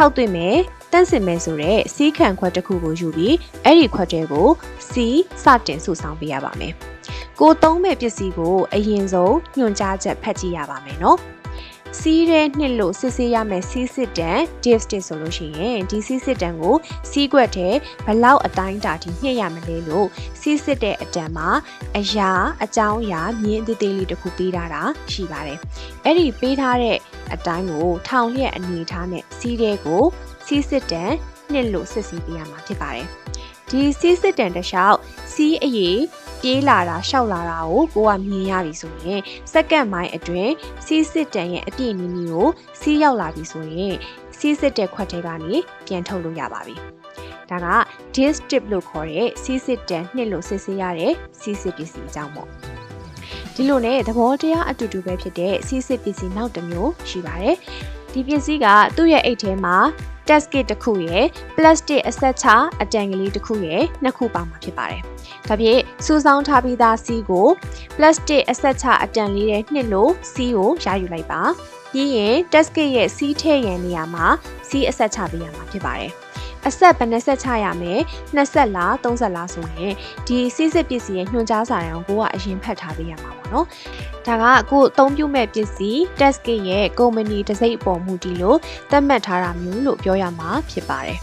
ထောက်သွင်းမယ်တန့်စင်မယ်ဆိုတဲ့စီးခံခွက်တစ်ခုကိုယူပြီးအဲ့ဒီခွက်တွေကိုစီးစတင်စုဆောင်ပေးရပါမယ်ကိုသုံးမဲ့ပစ္စည်းကိုအရင်ဆုံးညွှန်ကြားချက်ဖတ်ကြည့်ရပါမယ်နော်စီးတဲ့နှစ်လို့စစ်ဆေးရမယ်စီးစစ်တန် dipstick ဆိုလို့ရှိရင်ဒီစီးစစ်တန်ကိုစီးခွက်ထဲဘလောက်အတိုင်းအတာထိညှစ်ရမလဲလို့စီးစစ်တဲ့အတန်မှာအရာအကြောင်းအရာမြင်းသေးသေးလေးတစ်ခုပေးထားတာရှိပါတယ်အဲ့ဒီပေးထားတဲ့အတိုင်းကိုထောင်လျက်အနေထားနဲ့စီးတဲ့ကိုစီးစစ်တန်နှစ်လို့စစ်ဆေးပေးရမှာဖြစ်ပါတယ်ဒီစီးစစ်တန်တစ်လျှောက်စီးအရေးပြေးလာတာရှောက်လာတာကိုကမြင်ရပြီဆိုရင်စက္ကန့်ပိုင်းအတွင်းစီးစစ်တန်ရဲ့အပြည့်နီးနီးကိုစီးရောက်လာပြီဆိုရင်စီးစစ်တဲ့ခွက်ထဲကနေပြန်ထုတ်လို့ရပါပြီဒါက dipstick လို့ခေါ်တဲ့စီးစစ်တန်နှစ်လို့စစ်ဆေးရတဲ့စီးစစ်ပစ္စည်းအကြောင်းပေါ့ဒီလိုနဲ့သဘောတရားအတူတူပဲဖြစ်တဲ့စီးစစ်ပစ္စည်းနောက်တစ်မျိုးရှိပါတယ်ဒီပစ္စည်းကသူ့ရဲ့အိတ်ထဲမှာtest kit တစ်ခုရယ် plastic အဆက်ချအတန်ကလေးတစ်ခုရယ်နှစ်ခုပါမှာဖြစ်ပါတယ်။ဒါဖြင့်စူဆောင်းထားပြီးသားစီးကို plastic အဆက်ချအတန်လေးနဲ့နှစ်လို့စီးကိုရယူလိုက်ပါ။ပြီးရင် test kit ရဲ့စီးထည့်ရန်နေရာမှာစီးအဆက်ချပေးရမှာဖြစ်ပါတယ်။အဆက်ဘယ်နှဆက်ချရမလဲ2ဆက်လား3ဆက်လားဆိုရင်ဒီစီးစစ်ပစ္စည်းရဲ့ညွှန်ကြားစာတမ်းကိုကအရင်ဖတ်ထားပေးရမှာပေါ့နော်။ဒါကအခုအသုံးပြုမဲ့ပစ္စည်း test kit ရဲ့ company တစ်စိတ်အပေါ်မူတည်လို့သတ်မှတ်ထားတာမျိုးလို့ပြောရမှာဖြစ်ပါတယ်